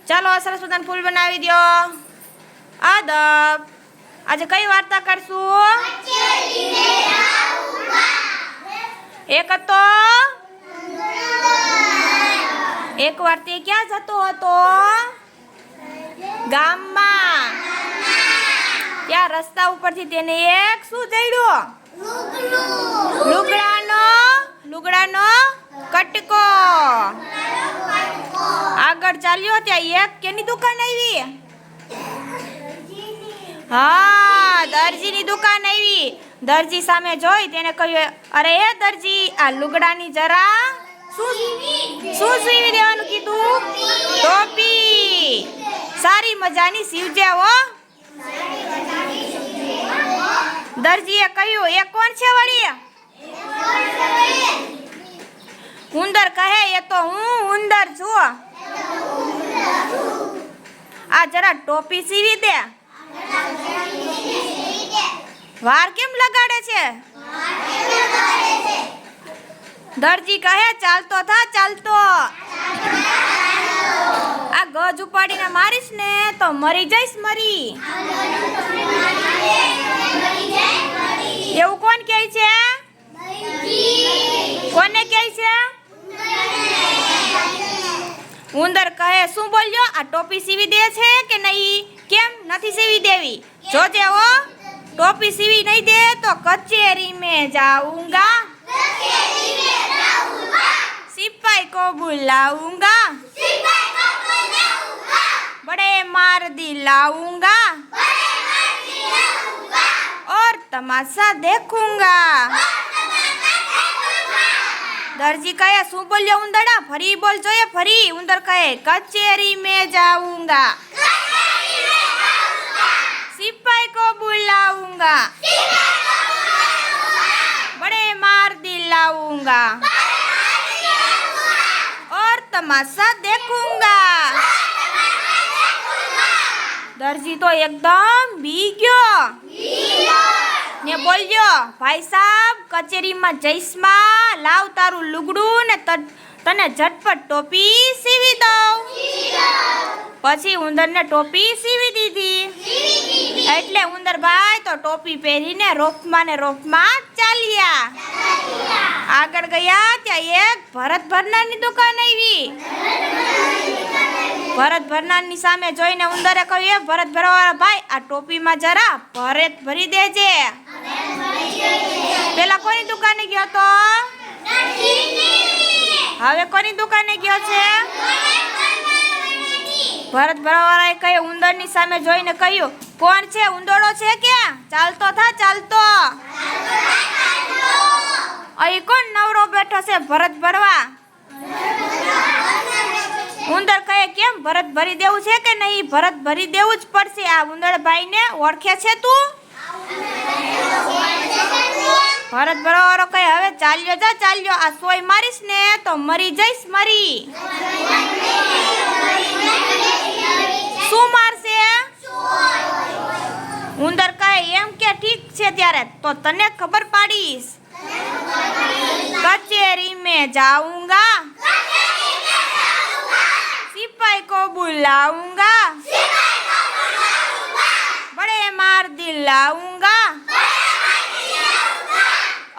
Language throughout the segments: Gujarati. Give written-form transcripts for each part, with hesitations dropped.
ચાલો સરસ મજાનું ફૂલ બનાવી દો. આદબ. આજે કઈ વાર્તા કરશું? એક હતો એકવાર તે ક્યાં જતો હતો? ગામમાં. ત્યાં રસ્તા ઉપરથી તેને એક શું જડ્યો? લુગડાનો કટકો. આગળ ચાલ્યો ત્યાં એક કેની દુકાન આવી? હા, દરજીની દુકાન આવી. દરજી સામે જોઈ તેને કહ્યું, અરે એ દરજી, આ લુગડાની જરા શું સીવી દેવાનું કીધું? ટોપી. સારી મજાની સીવજે હો. દરજીએ કહ્યું, એ કોણ છે વળી? ઉંદર કહે, એ તો હું ઉંદર છું. આ જરા ટોપી સીવી દે. વાર કેમ લગાડે છે? દરજી કહે, ચાલતો થા, ચાલતો. આ ગજ ઉપાડીને મારીશ ને તો મરી જઈશ, મરી. એવું કોણ કહે છે? કોને કહે છે? ઉંદર કહે, શું બોલ્યો? આ ટોપી સીવી દે છે કે નહીં? કેમ નથી સીવી દેવી? જોજે હો, ટોપી સીવી નહીં દે તો કચેરી में जाऊंगा, सिपाही को बुलाऊंगा, बड़े मार दिलाऊंगा और तमाशा देखूंगा. દરજી કહે, શું બોલ્યો ઉંદરડા? ફરી બોલ જોઈએ, ફરી. ઉંદર કહે, કચેરી में जाऊंगा, सिपाही को बुलाऊंगा, बड़े मार दिलाऊंगा और तमाशा देखूंगा. દરજી તો એકદમ બી ગયો ને બોલ્યો, ભાઈ સાહેબ, કચેરીમાં જઈશમાં, લાવ તારું લુગડું ને તને ઝટપટ ટોપી સીવી દઉં. પછી ઉંદરને ટોપી સીવી દીધી. એટલે ઉંદરભાઈ તો ટોપી પહેરીને રોફમાં ને રોફમાં ચાલ્યા. આગળ ગયા ત્યાં એક ભરત ભરનારની દુકાન આવી. ભરત ભરનારની સામે જોઈને ઉંદરે કહ્યું, ભરત ભરવાવાળા ભાઈ, આ ટોપીમાં જરા ભરત ભરી દેજે. પેલા કોની દુકાને ગયો તો? હવે કોની દુકાને ગયો છે? ભરત ભરવાવાળાએ કહ્યું, ઉંદરની સામે જોઈને કહ્યું, કોણ છે? ઉંદરડો છે કે? ચાલતો થા, ચાલતો. અહીં કોણ નવરો બેઠો છે ભરત ભરવા? ઉંદર કહે, કેમ ભરત ભરી દેવું છે કે નહીં? ભરત ભરી દેવું જ પડશે. આ ઉંદરભાઈને ઓળખે છે તું? ભરત ભરવાવાળો કહે, હવે ચાલ્યો જા, ચાલ્યો. આ સોય મારીશ ને તો મરી જઈશ, મરી. શું મારશે? ઉંદર કહે, એમ કે ઠીક છે, ત્યારે તો તને ખબર પાડીશ. કચેરી में जाऊंगा, सिपाही को बुलाऊंगा, बड़े मार दिलाऊंगा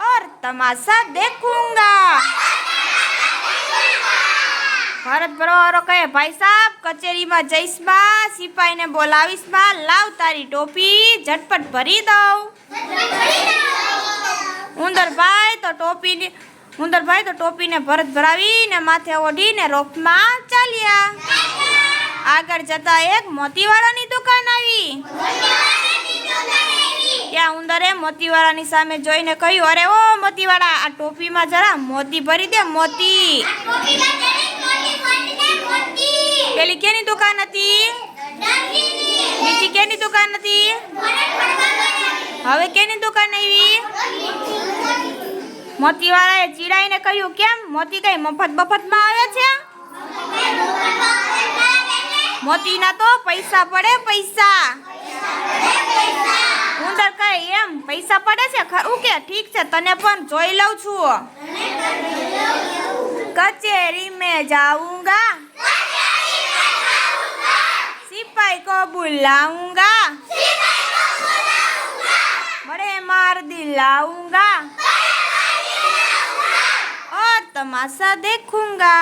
और तमाशा देखूंगा. ભરત ભરવાવાળો કહે, ભાઈ સાહેબ, કચેરીમાં જઈશમાં, સિપાહીને બોલાવીશમાં, લાવ તારી ટોપી ઝટપટ ભરી દઉં. ઉંદરભાઈ તો ટોપીને ભરત ભરાવીને માથે ઓઢીને રોફમાં ચાલ્યા. આગળ જતા એક મોતીવાળાની દુકાન આવી. ત્યાં ઉંદરે મોતીવાળાની સામે જોઈને કહ્યું, અરે ઓ મોતીવાળા, આ ટોપીમાં જરા મોતી ભરી દે, મોતી. પેલી કેની દુકાન હતી? બીજી કેની દુકાન હતી? હવે કેની દુકાન આવી? મોતીવાળાએ ચીડાઈને કહ્યું, કેમ મોતી કઈ મફત બફતમાં આવે છે? મોતીના તો પૈસા પડે, પૈસા. ઉંદર કહે, એમ પૈસા પડે છે ખરું કે? ઠીક છે, તને પણ જોઈ લઉં છું. कचेरी में जाऊंगा, सिपाही को बुलाऊंगा बड़े मार दिलाऊंगा और तमाशा देखूंगा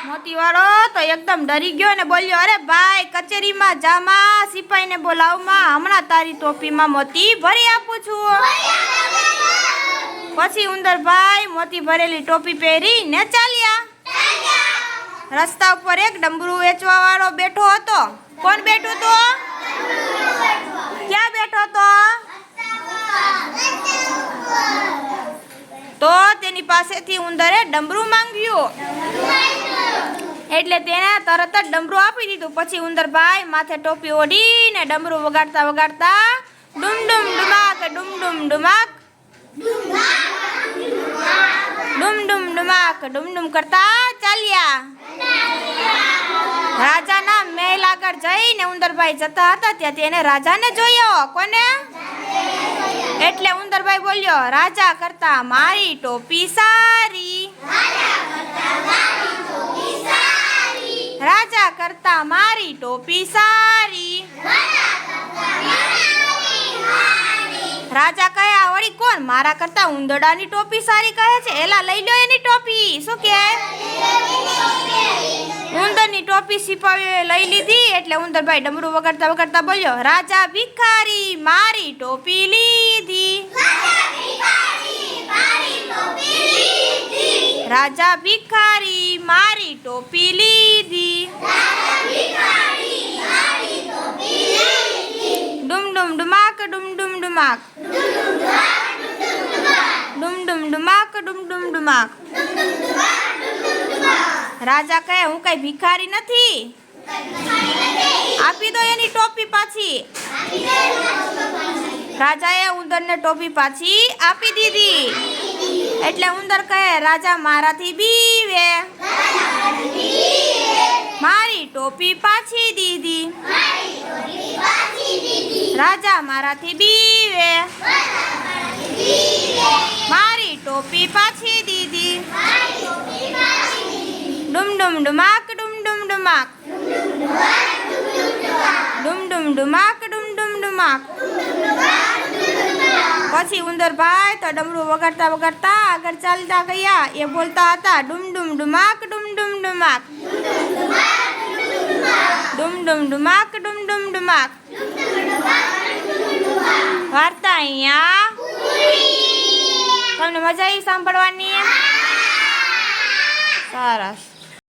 मोतीवाड़ो तो एकदम डरी गयो ने बोल्यो अरे भाई कचेरी में जामा सिपाही ने बोलावमा हमणा तारी टोपी में मोती भरी आपू छू पछी उंदर भाई मोती भरेली टोपी पहेरी ने चाल्या रस्ता पर एक डमरू वेचवा वाळो बैठो हतो कोण बैठो तो क्या बैठो तो तेनी पासेथी उंदरे डमरू मांग्यो એટલે તેને તરત જ ડમરું આપી દીધું પછી ઉંદરભાઈ માથે ટોપી ઓઢીને ડમરું વગાડતા વગાડતા ડુમ ડુમ ડુમાક ડુમ ડુમ ડુમાક ડુમ ડુમ ડુમાક ડુમ ડુમ કરતા ચાલ્યા રાજાના મહેલ આગળ જઈને ઉંદરભાઈ જતા હતા ત્યાં તેને રાજાને જોયો કોને એટલે ઉંદરભાઈ બોલ્યો રાજા કરતા મારી ટોપી સારી राजा करता मारी टोपी सारी राजा कहे वળી કોણ મારા કરતા ઉંદરડાની ટોપી સારી કહે છે એલા લઈ લો એની ટોપી શું કહે ઉંદરની ટોપી સિપાહીએ લઈ લીધી એટલે ઉંદરભાઈ ડમરું વગાડતા વગાડતા બોલ્યો રાજા ભિખારી મારી ટોપી લીધી राजा भिखारी मारी टोपी लीधी डुम डुम डुमाक डुम डुम डुमाक डुम डुम डुमाक डुम डुम डुमाक राजा कहे हूँ कई भिखारी नहीं आपी दो एनी टोपी पाछी राजाए उंदरने टोपी पाछी आपी दीधी એટલે ઉંદર કહે રાજા મારાથી બીવે મારી ટોપી પાછી દીધી રાજા મારાથી બીવે મારી ટોપી પાછી દીધી ડુમ ડુમ ડુમાક ડુમ ડુમ ડુમાક ડુમ ડુમ ડુમાક ડુમ ડુમ ડુમાક પછી ઉંદરભાઈ તો ડમરું વગાડતા વગાડતા આગળ ચાલતા ગયા એ બોલતા હતા ડુમ ડુમ ડુમાક ડુમ ડુમ ડુમાક ડુમ ડુમ ડુમાક ડુમ ડુમ ડુમાક વાર્તા અહીંયા તમને મજા આવી સાંભળવાની સરસ